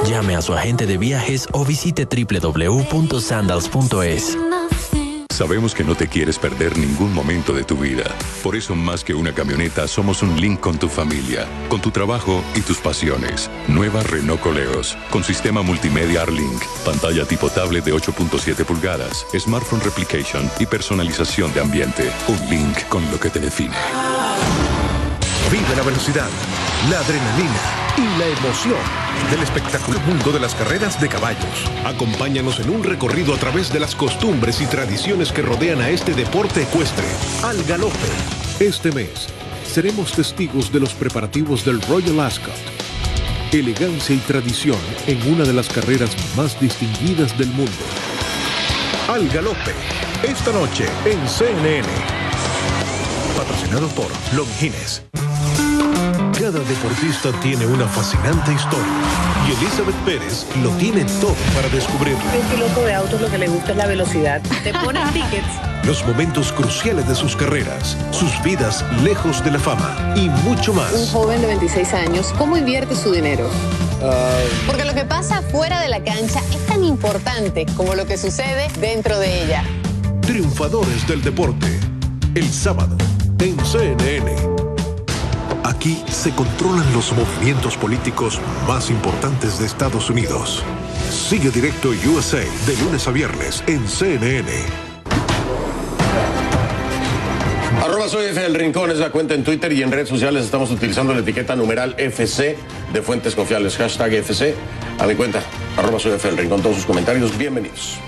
Llame a su agente de viajes o visite www.sandals.es. Sabemos que no te quieres perder ningún momento de tu vida. Por eso, más que una camioneta, somos un link con tu familia, con tu trabajo y tus pasiones. Nueva Renault Koleos, con sistema multimedia R-Link, pantalla tipo tablet de 8.7 pulgadas, smartphone replication y personalización de ambiente. Un link con lo que te define. Vive la velocidad, la adrenalina y la emoción del espectacular mundo de las carreras de caballos. Acompáñanos en un recorrido a través de las costumbres y tradiciones que rodean a este deporte ecuestre. Al galope. Este mes seremos testigos de los preparativos del Royal Ascot. Elegancia y tradición en una de las carreras más distinguidas del mundo. Al galope. Esta noche en CNN. Patrocinado por Longines. Cada deportista tiene una fascinante historia y Elizabeth Pérez lo tiene todo para descubrirla. Un piloto de autos lo que le gusta es la velocidad. Te ponen tickets. Los momentos cruciales de sus carreras, sus vidas lejos de la fama y mucho más. Un joven de 26 años, ¿cómo invierte su dinero? Porque lo que pasa fuera de la cancha es tan importante como lo que sucede dentro de ella. Triunfadores del deporte. El sábado en CNN. Aquí se controlan los movimientos políticos más importantes de Estados Unidos. Sigue Directo USA de lunes a viernes en CNN. @soy F del Rincón es la cuenta en Twitter y en redes sociales estamos utilizando la etiqueta numeral FC de Fuentes Confiables, hashtag FC. A mi cuenta, @soy F del Rincón, todos sus comentarios, bienvenidos.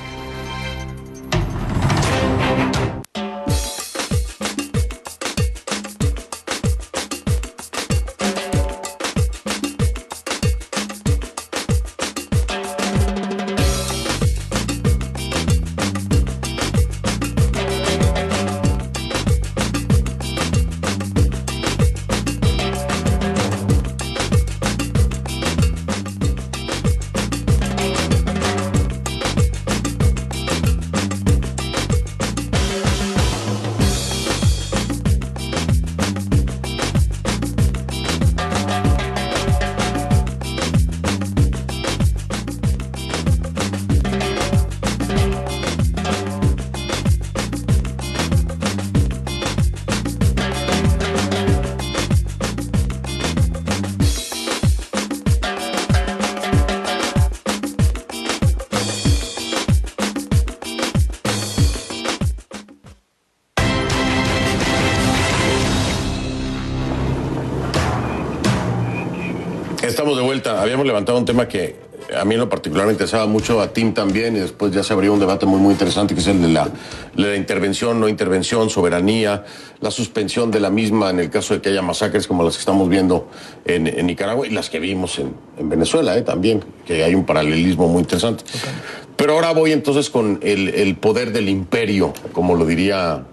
Estamos de vuelta. Habíamos levantado un tema que a mí en lo particular me interesaba mucho, a Tim también, y después ya se abrió un debate muy interesante, que es el de la intervención, no intervención, soberanía, la suspensión de la misma en el caso de que haya masacres como las que estamos viendo en Nicaragua y las que vimos en Venezuela también, que hay un paralelismo muy interesante. Okay. Pero ahora voy entonces con el poder del imperio, como lo diría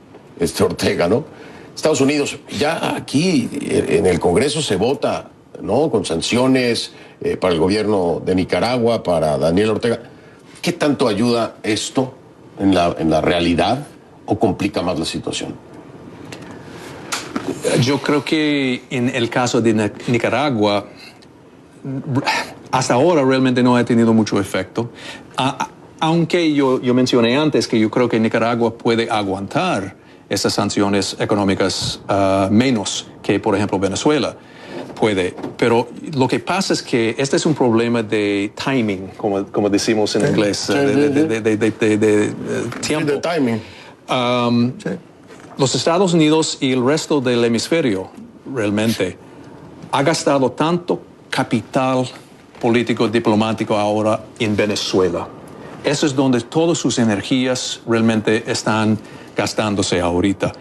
Ortega, ¿no? Estados Unidos, ya aquí en el Congreso se vota, ¿no? Con sanciones para el gobierno de Nicaragua, para Daniel Ortega. ¿Qué tanto ayuda esto en la realidad o complica más la situación? Yo creo que en el caso de Nicaragua, hasta ahora realmente no ha tenido mucho efecto. Aunque yo mencioné antes que yo creo que Nicaragua puede aguantar esas sanciones económicas menos que, por ejemplo, Venezuela puede. Pero lo que pasa es que este es un problema de timing, como decimos en inglés, de tiempo. De timing. Los Estados Unidos y el resto del hemisferio realmente ha gastado tanto capital político, diplomático ahora en Venezuela. Eso es donde todas sus energías realmente están gastándose ahorita.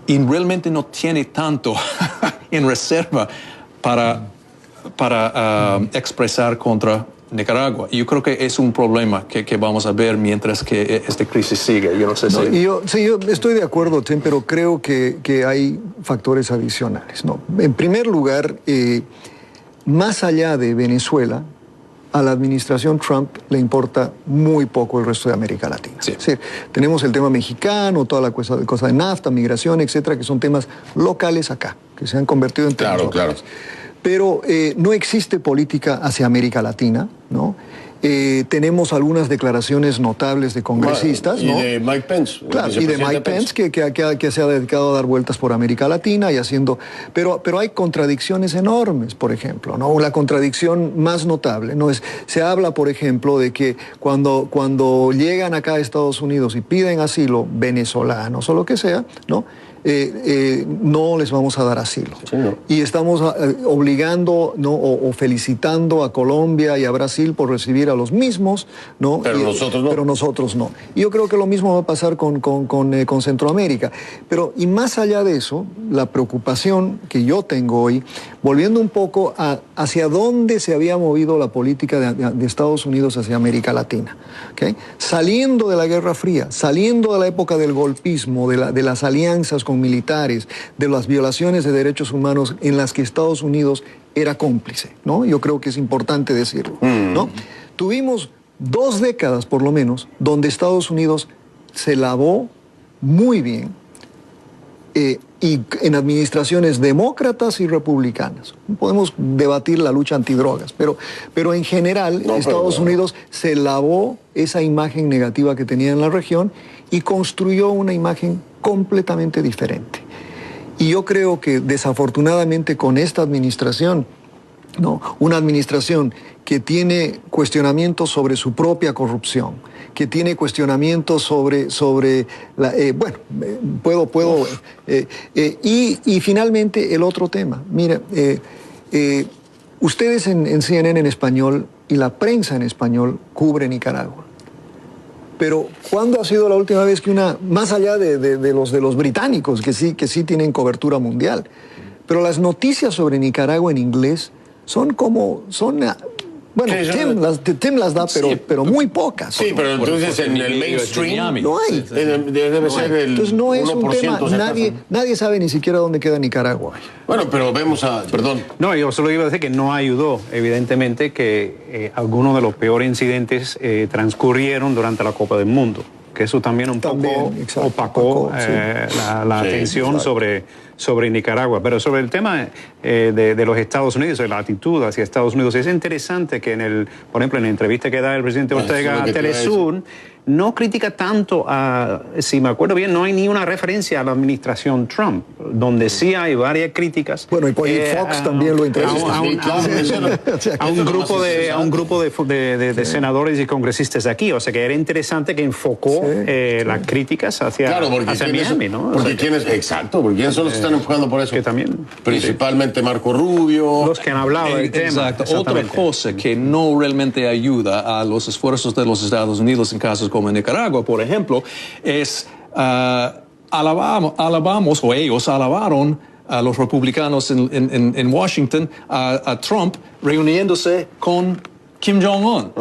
Y realmente no tiene tanto en reserva para expresar contra Nicaragua. Y yo creo que es un problema que vamos a ver mientras que esta crisis sigue. Yo no sé si... yo estoy de acuerdo, Tim, pero creo que hay factores adicionales, ¿no? En primer lugar, más allá de Venezuela, a la administración Trump le importa muy poco el resto de América Latina. Sí. Es decir, tenemos el tema mexicano, toda la cosa de NAFTA, migración, etcétera, que son temas locales acá, que se han convertido en temas locales. Pero no existe política hacia América Latina, ¿no? Tenemos algunas declaraciones notables de congresistas, ¿no? Y de Mike Pence. Claro, y de Mike Pence, que se ha dedicado a dar vueltas por América Latina y haciendo... Pero hay contradicciones enormes, por ejemplo, ¿no? La contradicción más notable, ¿no? Se habla, por ejemplo, de que cuando llegan acá a Estados Unidos y piden asilo, venezolanos o lo que sea, ¿no? No les vamos a dar asilo. Sí, no. Y estamos obligando, ¿no? o felicitando a Colombia y a Brasil por recibir a los mismos, ¿no? Pero nosotros no. Pero nosotros no. Y yo creo que lo mismo va a pasar con Centroamérica. Pero, y más allá de eso, la preocupación que yo tengo hoy, volviendo un poco hacia dónde se había movido la política de Estados Unidos hacia América Latina, ¿okay? Saliendo de la Guerra Fría, saliendo de la época del golpismo, de las alianzas con militares, de las violaciones de derechos humanos en las que Estados Unidos era cómplice, ¿no? Yo creo que es importante decirlo, ¿no? Tuvimos 2 décadas, por lo menos, donde Estados Unidos se lavó muy bien y en administraciones demócratas y republicanas. Podemos debatir la lucha antidrogas, pero en general Estados Unidos se lavó esa imagen negativa que tenía en la región y construyó una imagen completamente diferente. Y yo creo que desafortunadamente con esta administración, ¿no? Una administración que tiene cuestionamientos sobre su propia corrupción, que tiene cuestionamientos sobre la... y finalmente el otro tema. Mira, ustedes en CNN en español y la prensa en español cubre Nicaragua. Pero ¿cuándo ha sido la última vez que más allá de los británicos, que sí tienen cobertura mundial, pero las noticias sobre Nicaragua en inglés son bueno, Tim las da, pero muy pocas. Sí, pero entonces en el mainstream no hay. Debe ser el 1%. Entonces no es un tema, nadie sabe ni siquiera dónde queda Nicaragua. Bueno, pero vemos perdón. No, yo solo iba a decir que no ayudó, evidentemente, que algunos de los peores incidentes transcurrieron durante la Copa del Mundo, que eso también un poco opacó la atención sobre Nicaragua. Pero sobre el tema de los Estados Unidos, de la actitud hacia Estados Unidos, es interesante que por ejemplo, en la entrevista que da el presidente Ortega a Telesur, no critica tanto a, si me acuerdo bien, no hay ni una referencia a la administración Trump, donde sí hay varias críticas. Bueno, y Fox también lo entrevistó. A un grupo de senadores y congresistas aquí, o sea que era interesante que enfocó las críticas hacia Miami, ¿no? Porque ¿quiénes son los que están enfocando por eso? Que también. Principalmente Marco Rubio. Los que han hablado del tema. Otra cosa que no realmente ayuda a los esfuerzos de los Estados Unidos en casos como en Nicaragua, por ejemplo, es alabamos, o ellos alabaron a los republicanos en Washington, a Trump reuniéndose con Kim Jong-un,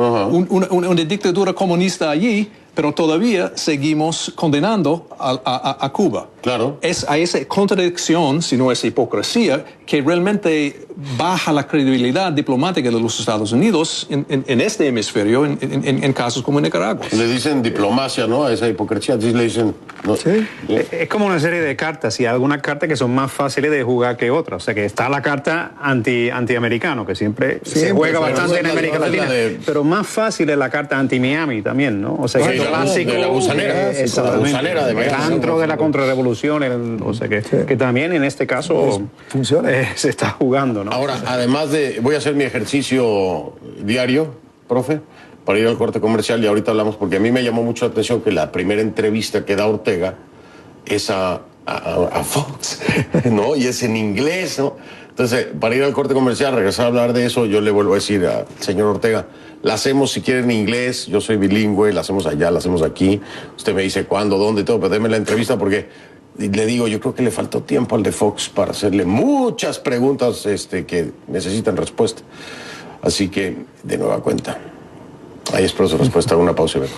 una dictadura comunista allí, pero todavía seguimos condenando a Cuba. Claro. Es a esa contradicción, si no esa hipocresía, que realmente baja la credibilidad diplomática de los Estados Unidos en este hemisferio, en casos como en Nicaragua. Le dicen diplomacia, ¿no? A esa hipocresía, le dicen... No. Sí. Es como una serie de cartas, y hay algunas cartas que son más fáciles de jugar que otras. O sea, que está la carta anti-americano, que siempre se juega bastante en América Latina, pero más fácil es la carta anti-Miami también, ¿no? O sea, que clásico, de la gusanera. Exactamente. El antro de la contrarrevolución, o sea, que también en este caso funciona. Se está jugando, ¿no? Ahora, además voy a hacer mi ejercicio diario, profe, para ir al corte comercial, y ahorita hablamos, porque a mí me llamó mucho la atención que la primera entrevista que da Ortega es a Fox, ¿no? Y es en inglés, ¿no? Entonces, para ir al corte comercial, regresar a hablar de eso, yo le vuelvo a decir al señor Ortega, la hacemos si quiere en inglés, yo soy bilingüe, la hacemos allá, la hacemos aquí, usted me dice cuándo, dónde, todo, pero déme la entrevista porque le digo, yo creo que le faltó tiempo al de Fox para hacerle muchas preguntas que necesitan respuesta. Así que, de nueva cuenta, ahí espero su respuesta. Una pausa y vengo.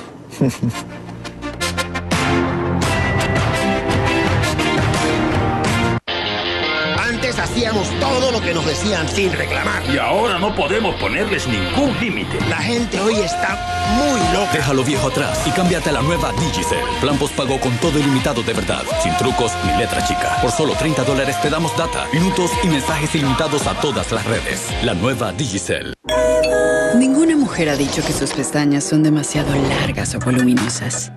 Antes hacíamos todo lo que nos decían sin reclamar. Y ahora no podemos ponerles ningún límite. La gente hoy está muy loca. Deja lo viejo atrás y cámbiate a la nueva Digicel. Plan postpago con todo ilimitado de verdad, sin trucos ni letra chica. Por solo $30 te damos data, minutos y mensajes ilimitados a todas las redes. La nueva Digicel. Ninguna mujer ha dicho que sus pestañas son demasiado largas o voluminosas.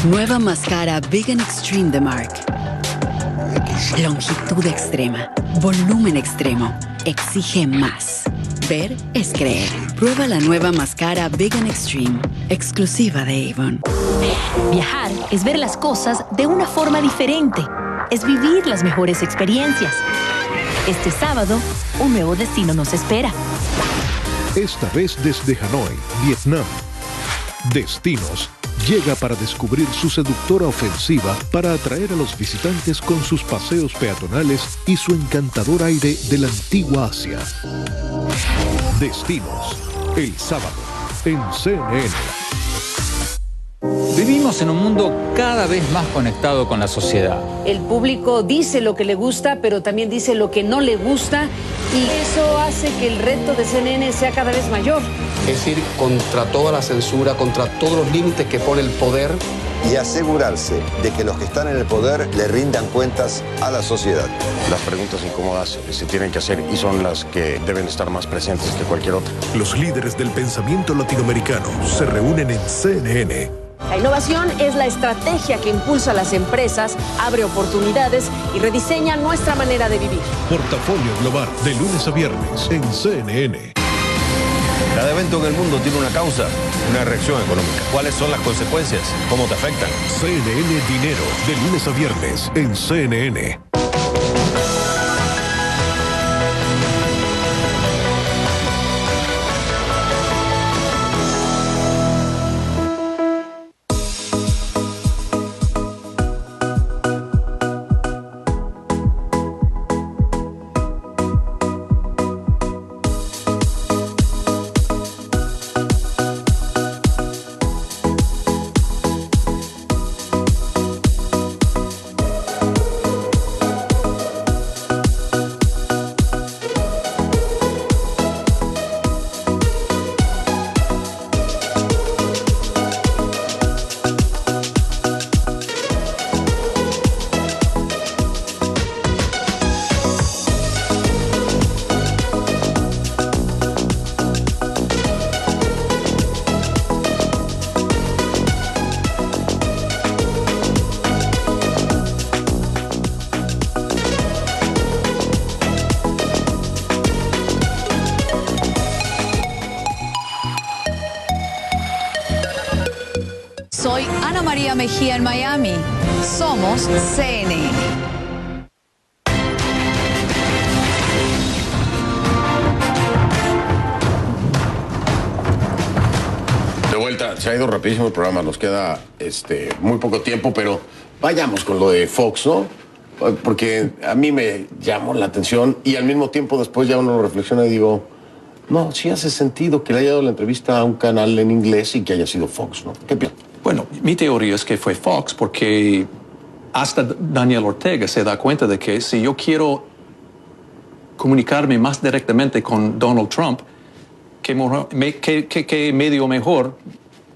Nueva máscara Vegan Extreme de Marc. Longitud extrema, volumen extremo, exige más. Ver es creer. Prueba la nueva máscara Vegan Extreme, exclusiva de Avon. Viajar es ver las cosas de una forma diferente. Es vivir las mejores experiencias. Este sábado, un nuevo destino nos espera. Esta vez desde Hanoi, Vietnam. Destinos llega para descubrir su seductora ofensiva para atraer a los visitantes con sus paseos peatonales y su encantador aire de la antigua Asia. Destinos, el sábado, en CNN. Vivimos en un mundo cada vez más conectado con la sociedad. El público dice lo que le gusta, pero también dice lo que no le gusta, y eso hace que el reto de CNN sea cada vez mayor. Es ir contra toda la censura, contra todos los límites que pone el poder. Y asegurarse de que los que están en el poder le rindan cuentas a la sociedad. Las preguntas incómodas se tienen que hacer y son las que deben estar más presentes que cualquier otra. Los líderes del pensamiento latinoamericano se reúnen en CNN. La innovación es la estrategia que impulsa a las empresas, abre oportunidades y rediseña nuestra manera de vivir. Portafolio Global, de lunes a viernes, en CNN. Cada evento en el mundo tiene una causa, una reacción económica. ¿Cuáles son las consecuencias? ¿Cómo te afectan? CNN Dinero, de lunes a viernes, en CNN. Andrea Mejía en Miami. Somos CNN. De vuelta, se ha ido rapidísimo el programa, nos queda muy poco tiempo, pero vayamos con lo de Fox, ¿no? Porque a mí me llamó la atención y al mismo tiempo después ya uno lo reflexiona y digo, no, sí hace sentido que le haya dado la entrevista a un canal en inglés y que haya sido Fox, ¿no? ¿Qué piensas? Bueno, mi teoría es que fue Fox porque hasta Daniel Ortega se da cuenta de que si yo quiero comunicarme más directamente con Donald Trump, ¿qué medio mejor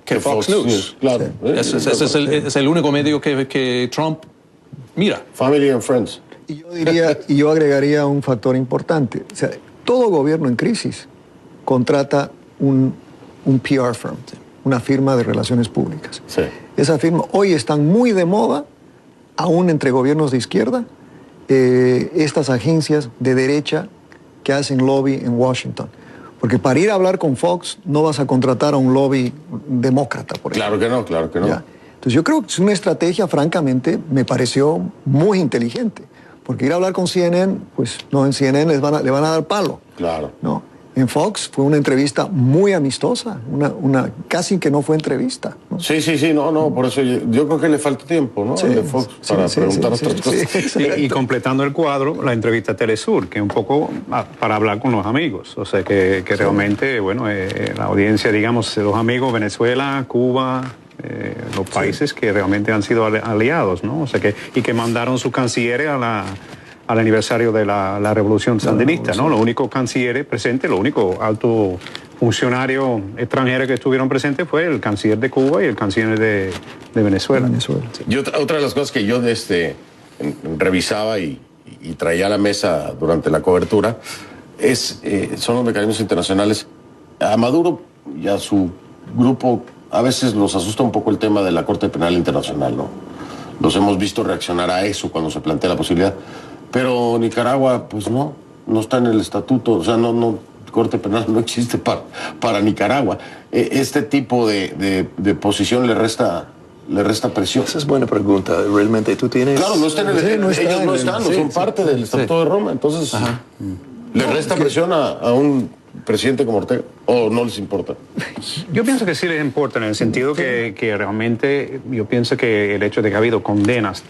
que Fox News? Claro. Es el único medio que Trump mira. Family and Friends. Y yo diría, y yo agregaría un factor importante. O sea, todo gobierno en crisis contrata un PR firm, una firma de relaciones públicas. Sí. Esa firma hoy están muy de moda, aún entre gobiernos de izquierda, estas agencias de derecha que hacen lobby en Washington. Porque para ir a hablar con Fox no vas a contratar a un lobby demócrata, por ejemplo. Claro que no. ¿Ya? Entonces yo creo que es una estrategia, francamente, me pareció muy inteligente. Porque ir a hablar con CNN, pues no, en CNN le van a dar palo. Claro. ¿No? En Fox fue una entrevista muy amistosa, una casi que no fue entrevista, ¿no? Sí, no, por eso yo creo que le falta tiempo, ¿no? Sí, de Fox para preguntar otras cosas. Y completando el cuadro, la entrevista a Telesur, que es un poco para hablar con los amigos. O sea, que realmente, bueno, la audiencia, digamos, los amigos, Venezuela, Cuba, los países que realmente han sido aliados, ¿no? O sea, que mandaron sus cancilleres al aniversario de la revolución sandinista, ¿no? Los únicos cancilleres presentes, los únicos altos funcionarios extranjeros que estuvieron presentes fue el canciller de Cuba y el canciller de Venezuela. Sí. Y otra de las cosas que yo revisaba y traía a la mesa durante la cobertura son los mecanismos internacionales. A Maduro y a su grupo a veces los asusta un poco el tema de la Corte Penal Internacional, ¿no? Los hemos visto reaccionar a eso cuando se plantea la posibilidad. Pero Nicaragua, pues no está en el estatuto, o sea, Corte Penal no existe para Nicaragua. Este tipo de posición le resta presión. Esa es buena pregunta. ¿Realmente tú tienes...? Claro, ellos no están, no son parte del Estatuto de Roma, entonces le resta presión a un presidente como Ortega, o no les importa. Yo pienso que sí les importa, en el sentido que realmente yo pienso que el hecho de que ha habido condenas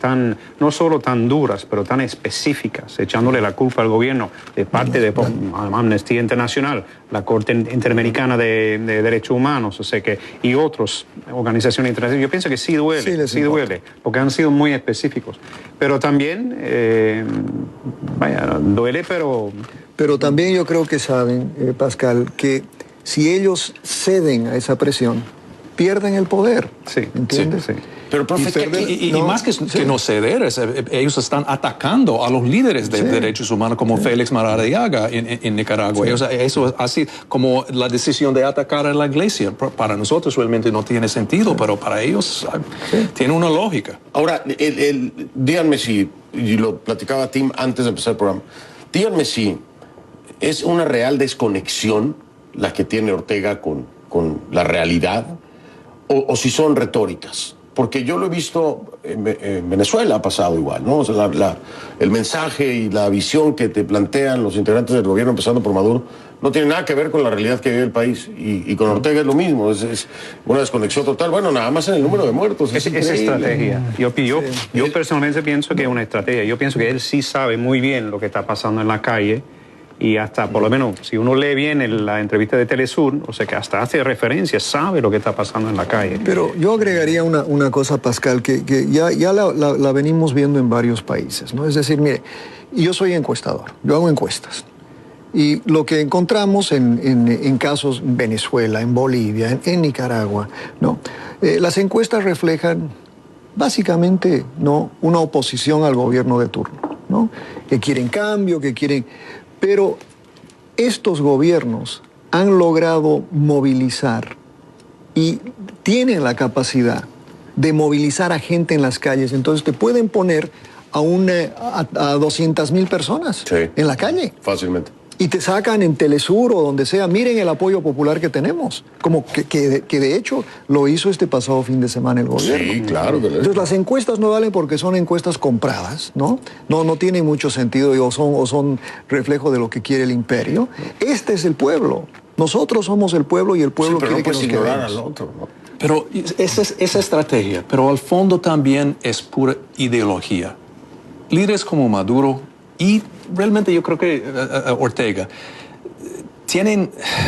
no solo tan duras, pero tan específicas, echándole la culpa al gobierno de parte de Amnistía Internacional, la Corte Interamericana de Derechos Humanos, o sea y otras organizaciones internacionales, yo pienso que sí duele, porque han sido muy específicos. Pero también, duele, Pero también yo creo que saben, Pascal, que si ellos ceden a esa presión, pierden el poder. Sí, ¿entiendes? Sí. Pero, profe, y más que no ceder, ellos están atacando a los líderes de derechos humanos como Félix Maradiaga en Nicaragua. O sea, eso es así como la decisión de atacar a la iglesia. Para nosotros realmente no tiene sentido, pero para ellos tiene una lógica. Ahora, díganme si, y lo platicaba Tim antes de empezar el programa, díganme si es una real desconexión la que tiene Ortega con la realidad o si son retóricas. Porque yo lo he visto en Venezuela, ha pasado igual, ¿no? O sea, el mensaje y la visión que te plantean los integrantes del gobierno, empezando por Maduro, no tiene nada que ver con la realidad que vive el país. Y con Ortega es lo mismo, es una desconexión total. Bueno, nada más en el número de muertos. Es estrategia. Yo personalmente pienso que es una estrategia. Yo pienso que él sí sabe muy bien lo que está pasando en la calle. Y hasta, por lo menos, si uno lee bien la entrevista de Telesur, o sea que hasta hace referencia, sabe lo que está pasando en la calle. Pero yo agregaría una cosa, Pascal, que ya la venimos viendo en varios países, ¿no? Es decir, mire, yo soy encuestador, yo hago encuestas. Y lo que encontramos en casos en Venezuela, en Bolivia, en Nicaragua, ¿no? Las encuestas reflejan básicamente, ¿no?, una oposición al gobierno de turno, ¿no? Que quieren cambio, que quieren... Pero estos gobiernos han logrado movilizar y tienen la capacidad de movilizar a gente en las calles. Entonces te pueden poner a 200,000 personas en la calle. Fácilmente. Y te sacan en Telesur o donde sea, miren el apoyo popular que tenemos, como que de hecho lo hizo este pasado fin de semana el gobierno. Sí, claro. Entonces las encuestas no valen porque son encuestas compradas, ¿no? No tienen mucho sentido y o son reflejo de lo que quiere el imperio. Este es el pueblo. Nosotros somos el pueblo y el pueblo quiere que nos quedemos. Al otro, ¿no? Pero esa estrategia, pero al fondo también es pura ideología. Líderes como Maduro y realmente yo creo que Ortega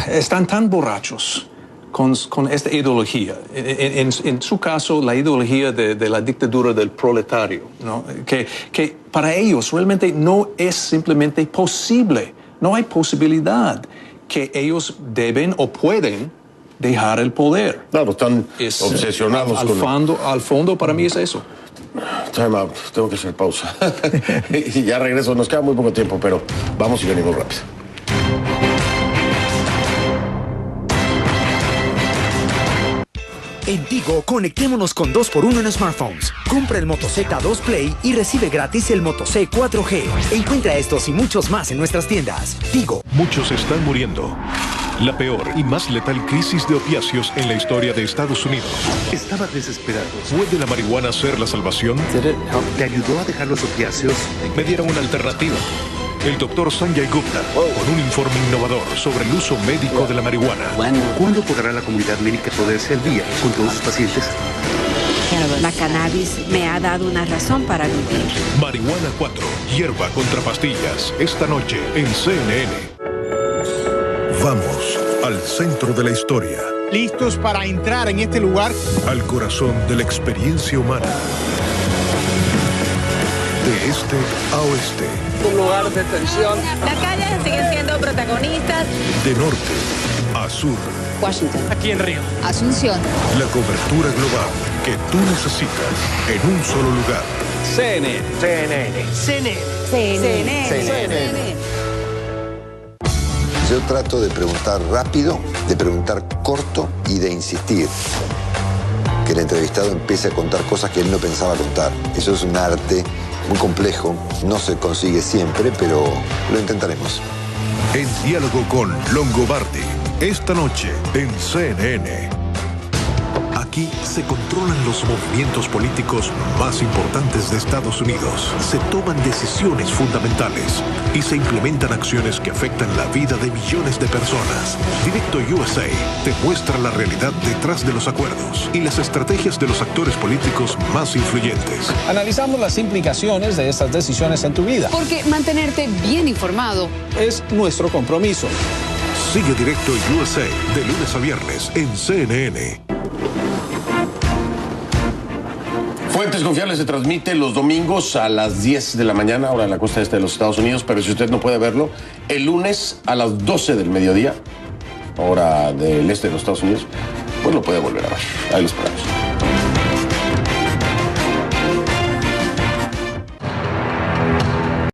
están tan borrachos con esta ideología. En su caso, la ideología de la dictadura del proletario, ¿no? Que para ellos realmente no es simplemente posible, no hay posibilidad que ellos deben o pueden dejar el poder. Claro, están obsesionados al fondo para mí es eso. Time out, tengo que hacer pausa. Y ya regreso, nos queda muy poco tiempo, pero vamos y venimos rápido. En Tigo, conectémonos con 2x1 en smartphones. Compra el Moto Z2 Play y recibe gratis el Moto C 4G. Encuentra estos y muchos más en nuestras tiendas. Tigo. Muchos están muriendo. La peor y más letal crisis de opiáceos en la historia de Estados Unidos. Estaba desesperado. ¿Puede la marihuana ser la salvación? ¿Te ayudó a dejar los opiáceos? Me dieron una alternativa. El doctor Sanjay Gupta, con un informe innovador sobre el uso médico de la marihuana. ¿Cuándo podrá la comunidad médica ponerse al día con todos sus pacientes? La cannabis me ha dado una razón para vivir. Marihuana 4, hierba contra pastillas. Esta noche en CNN. Vamos al centro de la historia. ¿Listos para entrar en este lugar? Al corazón de la experiencia humana. De este a oeste. Un lugar de tensión. Las calles siguen siendo protagonistas. De norte a sur. Washington. Aquí en Río. Asunción. La cobertura global que tú necesitas en un solo lugar. CNN. CNN. CNN. CNN. CNN. Yo trato de preguntar rápido, de preguntar corto y de insistir. Que el entrevistado empiece a contar cosas que él no pensaba contar. Eso es un arte muy complejo, no se consigue siempre, pero lo intentaremos. En diálogo con Longobardi, esta noche en CNN. Aquí se controlan los movimientos políticos más importantes de Estados Unidos. Se toman decisiones fundamentales y se implementan acciones que afectan la vida de millones de personas. Directo USA te muestra la realidad detrás de los acuerdos y las estrategias de los actores políticos más influyentes. Analizamos las implicaciones de estas decisiones en tu vida. Porque mantenerte bien informado es nuestro compromiso. Sigue Directo USA de lunes a viernes en CNN. Fuentes Confiables se transmite los domingos a las 10 de la mañana, hora en la costa este de los Estados Unidos, pero si usted no puede verlo, el lunes a las 12 del mediodía, hora del este de los Estados Unidos, pues lo puede volver a ver. Ahí lo esperamos.